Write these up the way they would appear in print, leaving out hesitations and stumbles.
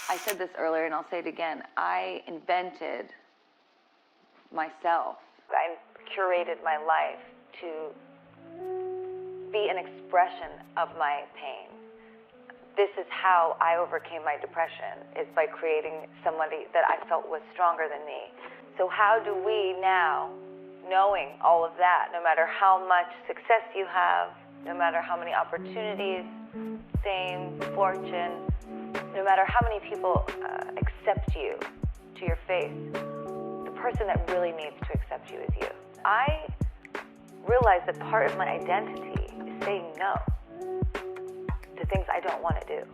I said this earlier and I'll say it again. I invented myself. I curated my life to be an expression of my pain. This is how I overcame my depression, is by creating somebody that I felt was stronger than me. So how do we now, knowing all of that, no matter how much success you have, no matter how many opportunities, fame, fortune, no matter how many people accept you to your face, the person that really needs to accept you is you. I realized that part of my identity is saying no to things I don't want to do.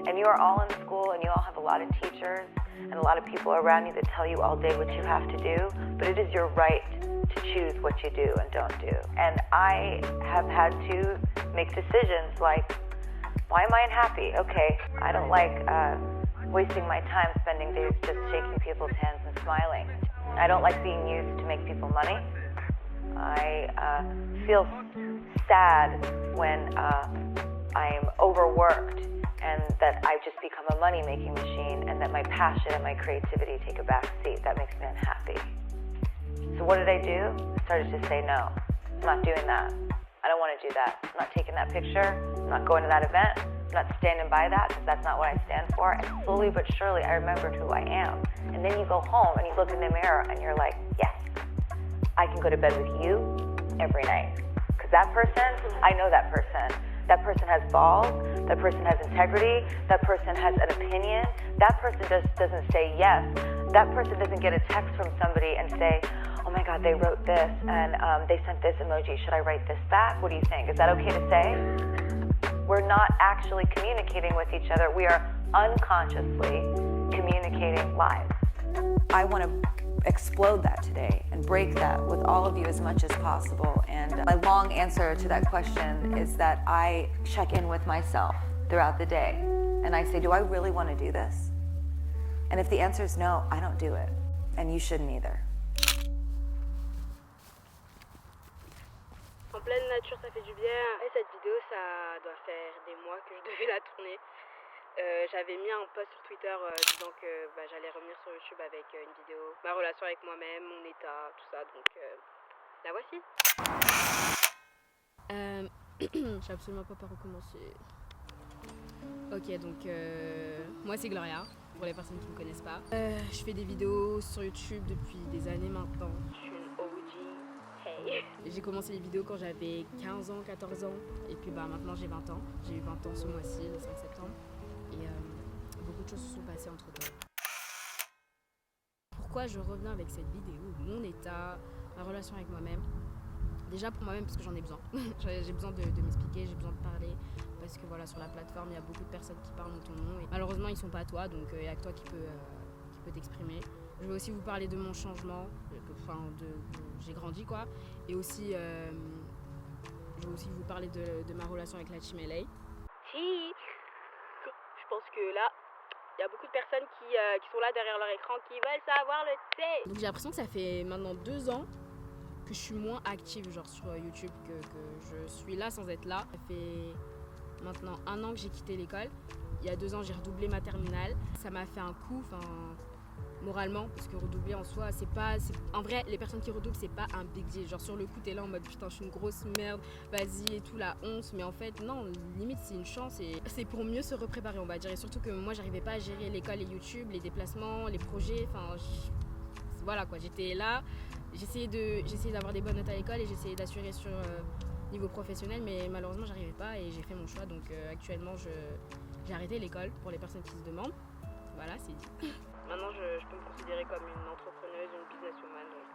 And you are all in school and you all have a lot of teachers and a lot of people around you that tell you all day what you have to do, but it is your right to choose what you do and don't do. And I have had to make decisions like, why am I unhappy? Okay, I don't like wasting my time spending days just shaking people's hands and smiling. I don't like being used to make people money. I feel sad when I'm overworked and that I've just become a money-making machine and that my passion and my creativity take a back seat. That makes me unhappy. So what did I do? I started to say no. I'm not doing that. I don't want to do that. I'm not taking that picture. I'm not going to that event. I'm not standing by that because that's not what I stand for. And slowly but surely I remembered who I am. And then you go home and you look in the mirror and you're like, yes, I can go to bed with you every night. Because that person, I know that person. That person has balls, that person has integrity, that person has an opinion. That person doesn't say yes. That person doesn't get a text from somebody and say, oh my God, they wrote this and they sent this emoji. Should I write this back? What do you think? Is that okay to say? We're not actually communicating with each other. We are unconsciously communicating lies. I want to explode that today and break that with all of you as much as possible. And my long answer to that question is that I check in with myself throughout the day and I say, do I really want to do this? And if the answer is no, I don't do it. And you shouldn't either. En pleine nature, ça fait du bien. Et cette vidéo, ça doit faire des mois que je devais la tourner. J'avais mis un post sur Twitter disant que j'allais revenir sur YouTube avec une vidéo, ma relation avec moi-même, mon état, tout ça, donc la voici. Je sais absolument pas par où commencer. Ok, donc moi c'est Gloria, pour les personnes qui ne me connaissent pas. Je fais des vidéos sur YouTube depuis des années maintenant. Je suis une OG. Hey. J'ai commencé les vidéos quand j'avais 15 ans, 14 ans, et puis maintenant j'ai 20 ans. J'ai eu 20 ans ce mois-ci, le 5 septembre. Et beaucoup de choses se sont passées entre temps. Pourquoi je reviens avec cette vidéo? Mon état, ma relation avec moi-même. Déjà pour moi-même parce que j'en ai besoin. J'ai besoin de m'expliquer, j'ai besoin de parler. Parce que voilà, sur la plateforme, il y a beaucoup de personnes qui parlent en ton nom. Et malheureusement, ils ne sont pas toi, donc il n'y a que toi qui peut t'exprimer. Je vais aussi vous parler de mon changement. J'ai grandi quoi. Et aussi, je vais aussi vous parler de ma relation avec la Team LA. Je pense que là, il y a beaucoup de personnes qui sont là derrière leur écran qui veulent savoir le thé. Donc j'ai l'impression que ça fait maintenant 2 ans que je suis moins active genre sur YouTube, que je suis là sans être là. Ça fait maintenant 1 an que j'ai quitté l'école. Il y a 2 ans, j'ai redoublé ma terminale. Ça m'a fait un coup, moralement, parce que redoubler en soi, en vrai, les personnes qui redoublent, c'est pas un big deal. Genre sur le coup, t'es là en mode putain, je suis une grosse merde, vas-y et tout, la honte. Mais en fait, non, limite, c'est une chance et c'est pour mieux se repréparer, on va dire. Et surtout que moi, j'arrivais pas à gérer l'école et YouTube, les déplacements, les projets. Voilà quoi, j'étais là, j'essayais d'avoir des bonnes notes à l'école et j'essayais d'assurer sur niveau professionnel, mais malheureusement, j'arrivais pas et j'ai fait mon choix. Donc actuellement, j'ai arrêté l'école pour les personnes qui se demandent. Voilà, c'est dit. Maintenant, je peux me considérer comme une entrepreneuse, une businesswoman, donc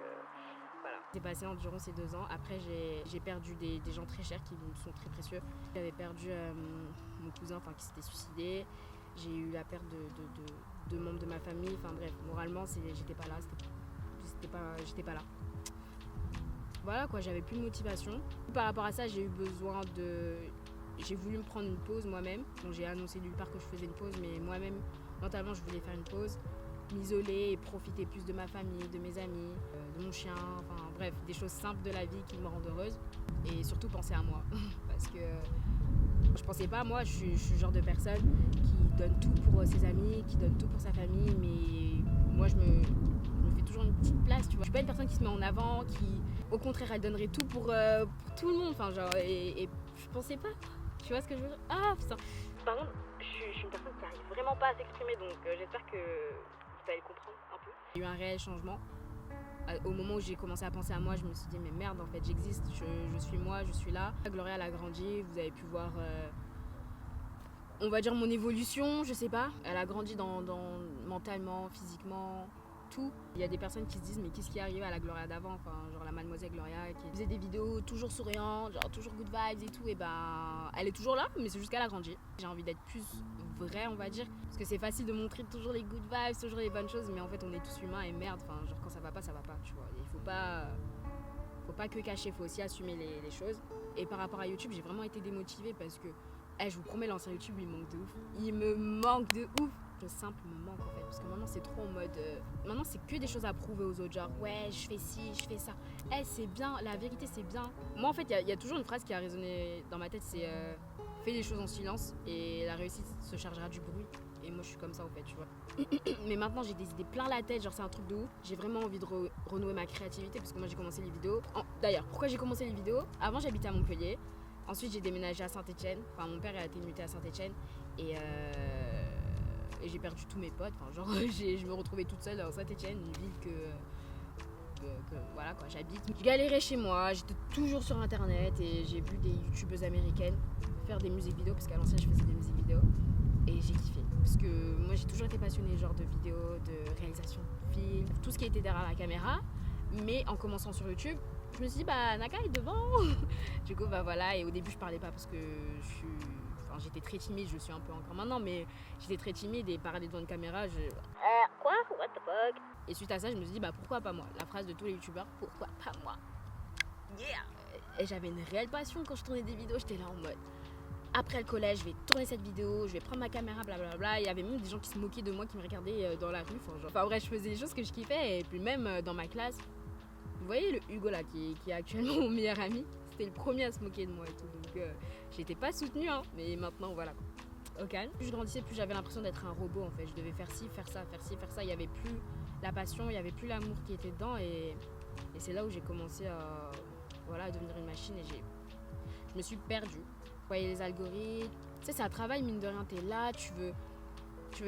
voilà. C'est passé durant ces 2 ans. Après, j'ai perdu des gens très chers qui me sont très précieux. J'avais perdu mon cousin qui s'était suicidé. J'ai eu la perte de membres de ma famille. Enfin bref, moralement, j'étais pas là. J'étais pas là. Voilà quoi, j'avais plus de motivation. Par rapport à ça, j'ai voulu me prendre une pause moi-même. Donc, j'ai annoncé nulle part que je faisais une pause, mais moi-même, mentalement, je voulais faire une pause, m'isoler et profiter plus de ma famille, de mes amis, de mon chien, bref, des choses simples de la vie qui me rendent heureuse. Et surtout penser à moi, parce que Je pensais pas, moi, je suis le genre de personne qui donne tout pour ses amis, qui donne tout pour sa famille, mais moi, je me fais toujours une petite place, tu vois. Je suis pas une personne qui se met en avant, qui, au contraire, elle donnerait tout pour tout le monde, enfin, genre, et je pensais pas, tu vois ce que je veux dire? Ah, putain. Par contre, je suis une personne qui arrive vraiment pas à s'exprimer, donc j'espère que vous allez comprendre un peu. Il y a eu un réel changement. Au moment où j'ai commencé à penser à moi, je me suis dit mais merde, en fait j'existe, je suis moi, je suis là. Gloria elle a grandi, vous avez pu voir on va dire mon évolution, je sais pas. Elle a grandi dans mentalement, physiquement, tout. Il y a des personnes qui se disent mais qu'est-ce qui est arrivé à la Gloria d'avant, enfin genre la mademoiselle Gloria qui faisait des vidéos toujours souriante, genre toujours good vibes et tout, et ben elle est toujours là, mais c'est juste qu'elle a grandi. J'ai envie d'être plus vraie, on va dire, parce que c'est facile de montrer toujours les good vibes, toujours les bonnes choses, mais en fait on est tous humains et merde, enfin genre quand ça va pas, tu vois. Il faut pas que cacher, faut aussi assumer les choses. Et par rapport à YouTube, j'ai vraiment été démotivée parce que je vous promets, l'ancien YouTube, il manque de ouf. Il me manque de ouf. Le simple me manque en fait. Parce que maintenant, c'est trop en mode. Maintenant, c'est que des choses à prouver aux autres. Genre, ouais, je fais ci, je fais ça. C'est bien. La vérité, c'est bien. Moi, en fait, il y a toujours une phrase qui a résonné dans ma tête c'est fais les choses en silence et la réussite se chargera du bruit. Et moi, je suis comme ça en fait, tu vois. Mais maintenant, j'ai des idées plein la tête. Genre, c'est un truc de ouf. J'ai vraiment envie de renouer ma créativité parce que moi, j'ai commencé les vidéos. D'ailleurs, pourquoi j'ai commencé les vidéos? Avant, j'habitais à Montpellier. Ensuite, j'ai déménagé à Saint-Etienne. Enfin, mon père a été muté à Saint-Etienne. Et j'ai perdu tous mes potes. Enfin, genre, je me retrouvais toute seule à Saint-Etienne, une ville que voilà quoi, j'habite. Je galérais chez moi, j'étais toujours sur internet et j'ai vu des youtubeuses américaines faire des musiques vidéo parce qu'à l'ancienne, je faisais des musiques vidéo. Et j'ai kiffé. Parce que moi, j'ai toujours été passionnée genre de vidéos, de réalisation de films, tout ce qui était derrière la caméra. Mais en commençant sur YouTube, je me suis dit, bah, Naka est devant. Du coup, bah voilà, et au début, je parlais pas parce que j'étais très timide, je suis un peu encore maintenant, mais j'étais très timide et parler devant une caméra, quoi? What the fuck? Et suite à ça, je me suis dit, bah, pourquoi pas moi? La phrase de tous les youtubeurs, pourquoi pas moi? Yeah! Et j'avais une réelle passion quand je tournais des vidéos, j'étais là en mode, après le collège, je vais tourner cette vidéo, je vais prendre ma caméra, blablabla. Il y avait même des gens qui se moquaient de moi, qui me regardaient dans la rue. Enfin bref, je faisais des choses que je kiffais. Et puis même dans ma classe, vous voyez le Hugo là, qui est actuellement mon meilleur ami, c'était le premier à se moquer de moi et tout. Donc j'étais pas soutenue, hein, mais maintenant voilà. Au calme. Plus je grandissais, plus j'avais l'impression d'être un robot en fait. Je devais faire ci, faire ça, faire ci, faire ça. Il y avait plus la passion, il y avait plus l'amour qui était dedans. Et c'est là où j'ai commencé à devenir une machine et je me suis perdue. Vous voyez les algorithmes, tu sais c'est un travail mine de rien, t'es là, tu veux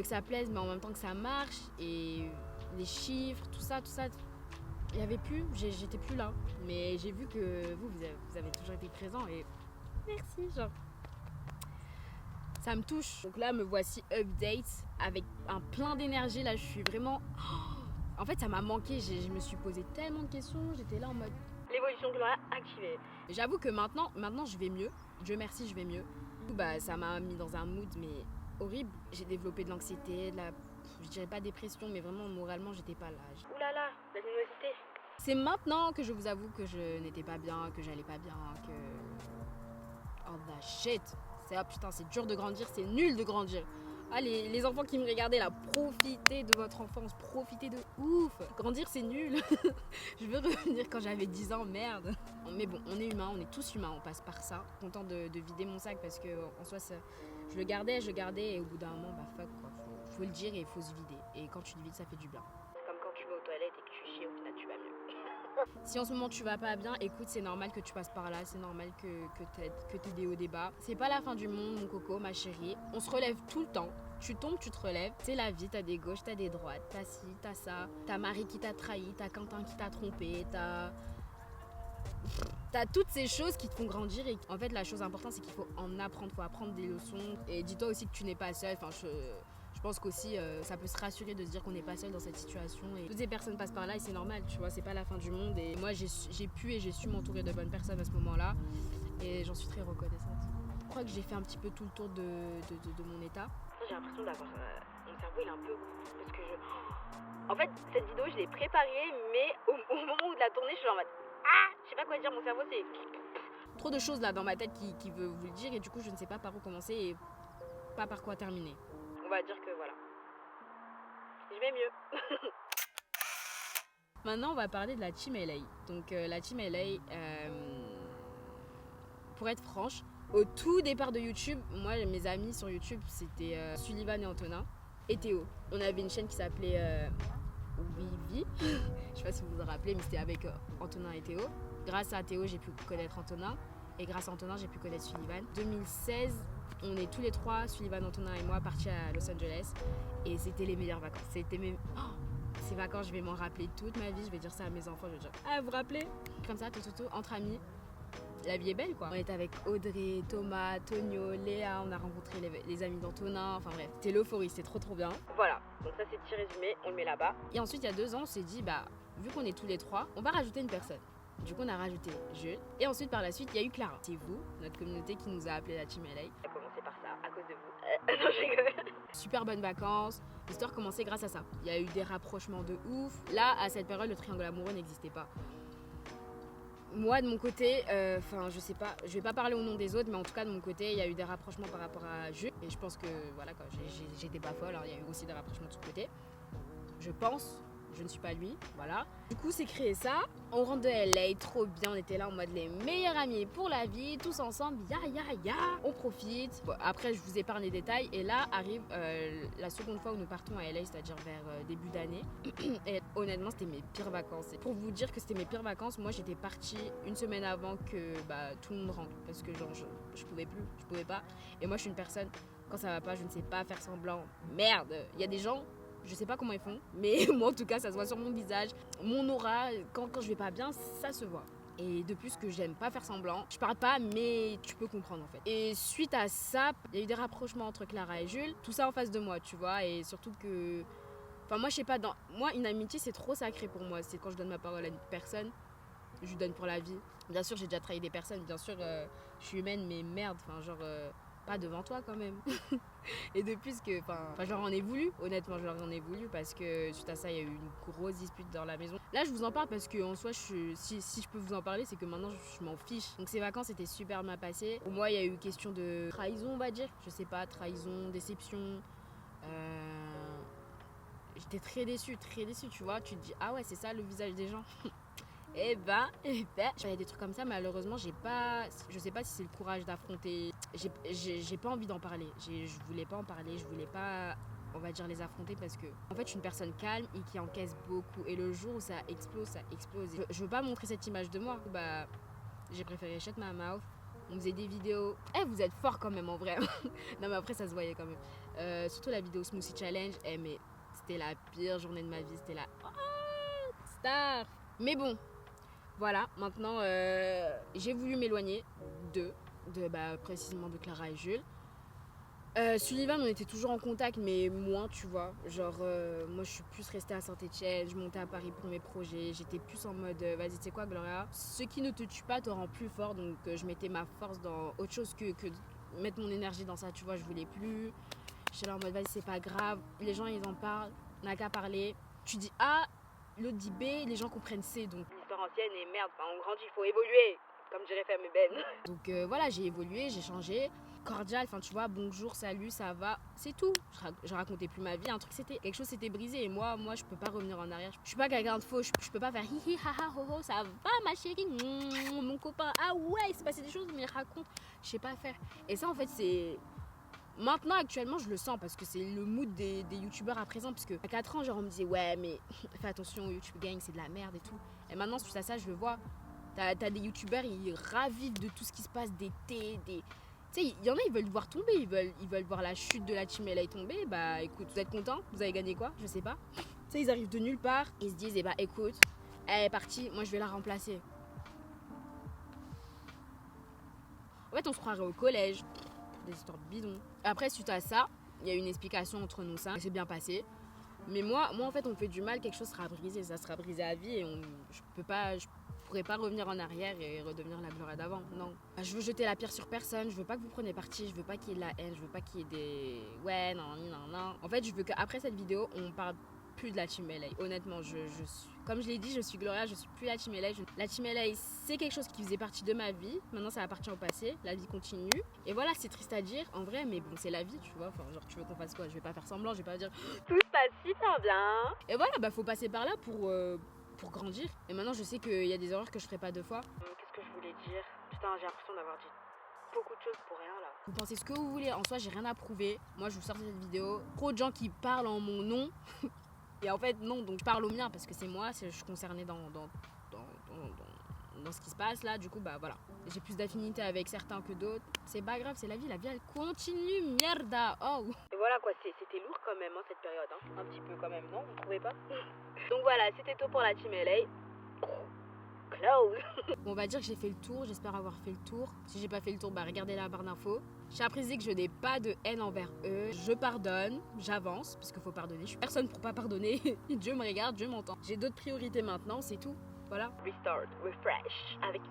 que ça plaise mais en même temps que ça marche et les chiffres, tout ça, il y avait plus, j'étais plus là. Mais j'ai vu que vous avez toujours été présent et merci genre. Ça me touche. Donc là me voici update avec un plein d'énergie, là je suis vraiment... En fait ça m'a manqué, je me suis posé tellement de questions, j'étais là en mode... L'évolution Gloria activée. J'avoue que maintenant je vais mieux. Dieu merci, je vais mieux. Bah, ça m'a mis dans un mood mais horrible. J'ai développé de l'anxiété, je dirais pas dépression, mais vraiment moralement j'étais pas là. Ouh là là, la nervosité. C'est maintenant que je vous avoue que je n'étais pas bien, que j'allais pas bien, que... Oh the shit. Putain, c'est dur de grandir, c'est nul de grandir. Ah, les enfants qui me regardaient là, profitez de votre enfance, profitez de ouf. Grandir, c'est nul. Je veux revenir quand j'avais 10 ans, merde. Mais bon, on est humain, on est tous humains, on passe par ça. Content de vider mon sac parce que en soi, je le gardais et au bout d'un moment, bah fuck quoi. Faut le dire et il faut se vider. Et quand tu te vides, ça fait du bien. C'est comme quand tu vas aux toilettes et que tu chies, au final tu vas mieux. Si en ce moment tu vas pas bien, écoute, c'est normal que tu passes par là, c'est normal que t'aies des hauts, des bas. C'est pas la fin du monde, mon coco, ma chérie. On se relève tout le temps. Tu tombes, tu te relèves. C'est la vie, t'as des gauches, t'as des droites, t'as ci, t'as ça. T'as Marie qui t'a trahi, t'as Quentin qui t'a trompé, t'as toutes ces choses qui te font grandir. Et en fait, la chose importante, c'est qu'il faut en apprendre, faut apprendre des leçons. Et dis-toi aussi que tu n'es pas seule. Enfin, je pense qu'aussi ça peut se rassurer de se dire qu'on n'est pas seul dans cette situation et toutes ces personnes passent par là et c'est normal, tu vois, c'est pas la fin du monde. Et moi j'ai pu et j'ai su m'entourer de bonnes personnes à ce moment-là et j'en suis très reconnaissante. Je crois que j'ai fait un petit peu tout le tour de mon état. J'ai l'impression d'avoir mon cerveau il est un peu parce que en fait cette vidéo je l'ai préparée mais au moment où de la tourner je suis en mode je sais pas quoi dire, mon cerveau c'est trop de choses là dans ma tête qui veut vous le dire et du coup je ne sais pas par où commencer et pas par quoi terminer. On va dire que voilà, je vais mieux. Maintenant, on va parler de la Team LA. Donc, la Team LA, pour être franche, Au tout départ de YouTube, moi, mes amis sur YouTube, c'était Sullivan et Antonin et Théo. On avait une chaîne qui s'appelait Vivi. Je sais pas si vous vous en rappelez, mais c'était avec Antonin et Théo. Grâce à Théo, j'ai pu connaître Antonin. Et grâce à Antonin, j'ai pu connaître Sullivan. 2016, on est tous les trois, Sullivan, Antonin et moi, partis à Los Angeles. Et c'était les meilleures vacances. C'était ces vacances, je vais m'en rappeler toute ma vie. Je vais dire ça à mes enfants. Je vais dire, vous vous rappelez? Comme ça, tout, entre amis. La vie est belle, quoi. On était avec Audrey, Thomas, Tonio, Léa. On a rencontré les amis d'Antonin. Enfin bref, c'était l'euphorie, c'était trop bien. Voilà, donc ça c'est le petit résumé, on le met là-bas. Et ensuite, il y a 2 ans, on s'est dit, vu qu'on est tous les trois, on va rajouter une personne. Du coup, on a rajouté Jules. Et ensuite, par la suite, il y a eu Clara. C'est vous, notre communauté, qui nous a appelé la Team LA. Ça a commencé par ça, à cause de vous. Non, je rigole. Super bonnes vacances. L'histoire commençait grâce à ça. Il y a eu des rapprochements de ouf. Là, à cette période, le triangle amoureux n'existait pas. Moi, de mon côté, je sais pas, je vais pas parler au nom des autres, mais en tout cas, de mon côté, il y a eu des rapprochements par rapport à Jules. Et je pense que, voilà, quoi, j'étais pas folle, alors il y a eu aussi des rapprochements de son côté. Je pense. Je ne suis pas lui, voilà. Du coup, c'est créé ça. On rentre de LA, trop bien. On était là en mode les meilleurs amis pour la vie, tous ensemble. On profite. Bon, après, je vous épargne les détails. Et là arrive la seconde fois où nous partons à LA, c'est-à-dire vers début d'année. Et honnêtement, c'était mes pires vacances. Et pour vous dire que c'était mes pires vacances, moi, j'étais partie une semaine avant que tout le monde rentre. Parce que genre, je pouvais plus, je pouvais pas. Et moi, je suis une personne, quand ça va pas, je ne sais pas faire semblant. Merde, il y a des gens... Je sais pas comment ils font, mais moi en tout cas ça se voit sur mon visage, mon aura, quand je vais pas bien, ça se voit. Et de plus que j'aime pas faire semblant, je parle pas mais tu peux comprendre en fait. Et suite à ça, il y a eu des rapprochements entre Clara et Jules, tout ça en face de moi tu vois, et surtout que... Enfin moi je sais pas, moi une amitié c'est trop sacré pour moi, c'est quand je donne ma parole à une personne, je lui donne pour la vie. Bien sûr j'ai déjà trahi des personnes, bien sûr je suis humaine mais merde, pas devant toi quand même. Et depuis que, je leur en ai voulu, honnêtement, je leur en ai voulu parce que suite à ça, il y a eu une grosse dispute dans la maison. Là, je vous en parle parce que en soi, si je peux vous en parler, c'est que maintenant, je m'en fiche. Donc ces vacances étaient super bien passées. Pour moi, il y a eu question de trahison, on va dire. Je sais pas, trahison, déception. J'étais très déçue, tu vois. Tu te dis, ah ouais, c'est ça le visage des gens. Et j'avais des trucs comme ça, malheureusement, je sais pas si c'est le courage d'affronter. J'ai pas envie d'en parler. Je voulais pas en parler, je voulais pas, on va dire, les affronter parce que, en fait, je suis une personne calme et qui encaisse beaucoup. Et le jour où ça explose. Je veux pas montrer cette image de moi. J'ai préféré shut my mouth. On faisait des vidéos. Vous êtes forts quand même en vrai. Non, mais après, ça se voyait quand même. Surtout la vidéo Smoothie Challenge. Mais c'était la pire journée de ma vie. C'était la star. Mais bon. Voilà, maintenant j'ai voulu m'éloigner précisément de Clara et Jules. Sullivan, on était toujours en contact, mais moins, tu vois. Genre, moi je suis plus restée à Saint-Etienne, je montais à Paris pour mes projets. J'étais plus en mode, vas-y, tu sais quoi, Gloria, ce qui ne te tue pas te rend plus fort. Donc, je mettais ma force dans autre chose que mettre mon énergie dans ça, tu vois. Je voulais plus. J'étais là en mode, vas-y, c'est pas grave. Les gens, ils en parlent, on n'a qu'à parler. Tu dis A, l'autre dit B, les gens comprennent C, donc l'histoire ancienne et merde, on grandit, il faut évoluer, comme dirait Femme et Ben. Donc voilà, j'ai évolué, j'ai changé, cordial, tu vois, bonjour, salut, ça va, c'est tout. Je racontais plus ma vie, quelque chose s'était brisé et moi je peux pas revenir en arrière. Je suis pas quelqu'un de faux, je peux pas faire hihi haha ho ho, ça va ma chérie, mon copain, ah ouais, il s'est passé des choses, mais raconte, je sais pas faire. Et ça en fait c'est... Maintenant, actuellement, je le sens parce que c'est le mood des youtubeurs à présent. Parce qu'à 4 ans, genre, on me disait, ouais, mais fais attention au YouTube Gang, c'est de la merde et tout. Et maintenant, suite à ça, je le vois. T'as des youtubeurs, ils ravivent de tout ce qui se passe, des thés, des. Tu sais, il y en a, ils veulent voir tomber, ils veulent voir la chute de la Team LA tomber. Bah, écoute, vous êtes contents? Vous avez gagné quoi? Je sais pas. Tu sais, ils arrivent de nulle part, ils se disent, écoute, elle est partie, moi, je vais la remplacer. En fait, on se croirait au collège. Des histoires de bidon. Après, suite à ça, il y a eu une explication entre nous, ça s'est bien passé. Mais moi en fait, on me fait du mal, quelque chose sera brisé, ça sera brisé à vie et je pourrais pas revenir en arrière et redevenir la Gloria d'avant, non. Je veux jeter la pierre sur personne, je veux pas que vous preniez parti, je veux pas qu'il y ait de la haine, je veux pas qu'il y ait des... Ouais, non. En fait, je veux qu'après cette vidéo, on parle plus de la Team LA. Honnêtement, je suis... Comme je l'ai dit, je suis Gloria, je suis plus la Team LA. La Team LA, c'est quelque chose qui faisait partie de ma vie. Maintenant, ça appartient au passé. La vie continue. Et voilà, c'est triste à dire, en vrai, mais bon, c'est la vie, tu vois. Genre, tu veux qu'on fasse quoi? Je vais pas faire semblant, je vais pas dire tout se passe super bien. Et voilà, faut passer par là pour grandir. Et maintenant, je sais qu'il y a des erreurs que je ferai pas 2 fois. Qu'est-ce que je voulais dire? Putain, j'ai l'impression d'avoir dit beaucoup de choses pour rien là. Vous pensez ce que vous voulez, en soi j'ai rien à prouver. Moi je vous sors cette vidéo. Trop de gens qui parlent en mon nom. Et en fait non, donc je parle au mien parce que c'est moi, je suis concernée dans ce qui se passe là. Du coup bah voilà. J'ai plus d'affinité avec certains que d'autres. C'est pas grave, c'est la vie elle continue, mierda. Oh. Et voilà quoi, c'était lourd quand même cette période. Un petit peu quand même, non? Vous trouvez pas? Donc voilà, c'était tout pour la team LA. Close. On va dire que j'ai fait le tour, j'espère avoir fait le tour. Si j'ai pas fait le tour, bah regardez la barre d'infos. Je tiens à préciser que je n'ai pas de haine envers eux. Je pardonne, j'avance, parce qu'il faut pardonner. Je suis personne pour pas pardonner. Dieu me regarde, Dieu m'entend. J'ai d'autres priorités maintenant, c'est tout. Voilà. Restart, refresh, avec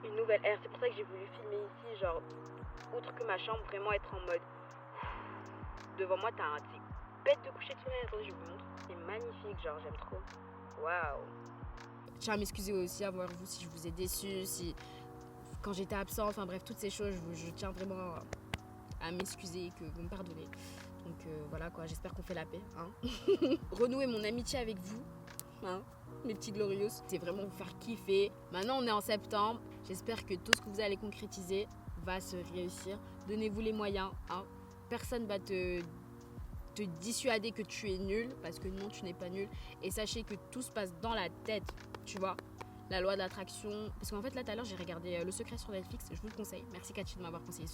une nouvelle ère. C'est pour ça que j'ai voulu filmer ici, genre, outre que ma chambre, vraiment être en mode. Devant moi, t'as un petit bête de coucher de soleil. Attendez, je vous montre. C'est magnifique, genre, j'aime trop. Waouh. Je tiens à m'excuser aussi envers vous si je vous ai déçu, si quand j'étais absente, enfin bref, toutes ces choses, je tiens vraiment à m'excuser et que vous me pardonnez. Donc voilà quoi, j'espère qu'on fait la paix. Renouer mon amitié avec vous, mes petits glorious, c'est vraiment vous faire kiffer. Maintenant on est en septembre, j'espère que tout ce que vous allez concrétiser va se réussir. Donnez-vous les moyens, Personne va te dissuader que tu es nul, parce que non, tu n'es pas nul. Et sachez que tout se passe dans la tête, tu vois. La loi de l'attraction. Parce qu'en fait, là, tout à l'heure, j'ai regardé Le Secret sur Netflix. Je vous le conseille. Merci Cathy de m'avoir conseillé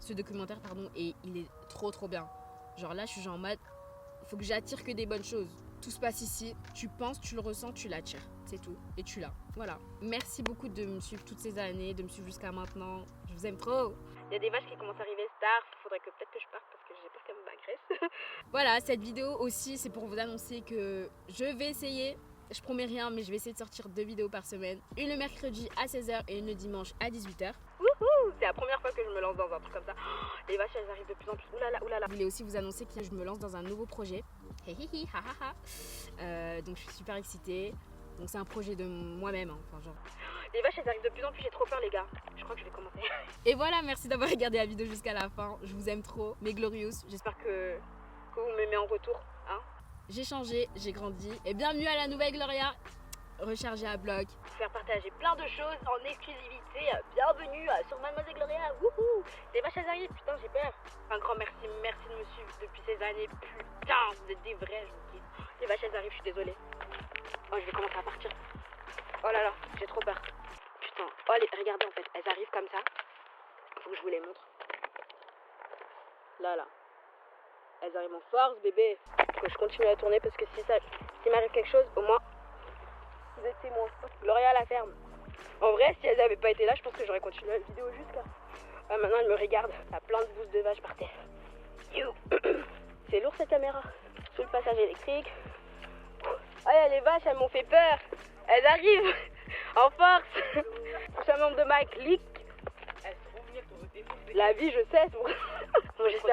ce documentaire, pardon. Et il est trop, trop bien. Genre là, je suis genre en mode, faut que j'attire que des bonnes choses. Tout se passe ici. Tu penses, tu le ressens, tu l'attires. C'est tout. Et tu l'as. Voilà. Merci beaucoup de me suivre toutes ces années, de me suivre jusqu'à maintenant. Je vous aime trop. Il y a des vaches qui commencent à arriver tard. Faudrait que peut-être que je parte parce que j'ai peur qu'elles m'agressent. Voilà, cette vidéo aussi, c'est pour vous annoncer que je vais essayer. Je promets rien, mais je vais essayer de sortir 2 vidéos par semaine. Une le mercredi à 16h et une le dimanche à 18h. Wouhou! C'est la première fois que je me lance dans un truc comme ça. Les vaches, elles arrivent de plus en plus. Oulala, oulala. Je voulais aussi vous annoncer que je me lance dans un nouveau projet. Hihihi, ha ha ha. Donc je suis super excitée. Donc c'est un projet de moi-même, enfin genre. Les vaches, elles arrivent de plus en plus, j'ai trop peur les gars. Je crois que je vais commencer. Et voilà, merci d'avoir regardé la vidéo jusqu'à la fin. Je vous aime trop, mes glorious. J'espère que vous m'aimez en retour. J'ai changé, j'ai grandi. Et bienvenue à la nouvelle Gloria, rechargée à bloc. Faire partager plein de choses en exclusivité. Bienvenue sur Mademoiselle Gloria. Wouhou! Les vaches, elles arrivent, putain, j'ai peur. Un grand merci de me suivre depuis ces années. Putain, vous êtes des vrais, je vous kiffe. Les vaches, elles arrivent, je suis désolée. Oh, je vais commencer à partir. Oh là là, j'ai trop peur. Putain, oh regardez en fait, elles arrivent comme ça. Faut que je vous les montre. Là. Elles arrivent en force, bébé. Faut que je continue à tourner parce que s'il m'arrive quelque chose, au moins, vous êtes témoins. Gloria à la ferme. En vrai, si elles n'avaient pas été là, je pense que j'aurais continué la vidéo jusqu'à. Maintenant, elles me regardent. Il y a plein de bousses de vaches par terre. C'est lourd cette caméra. Sous le passage électrique. Ah, les vaches, elles m'ont fait peur. Elles arrivent en force. Prochain membre de ma clique. La vie, je sais. Bon, j'espère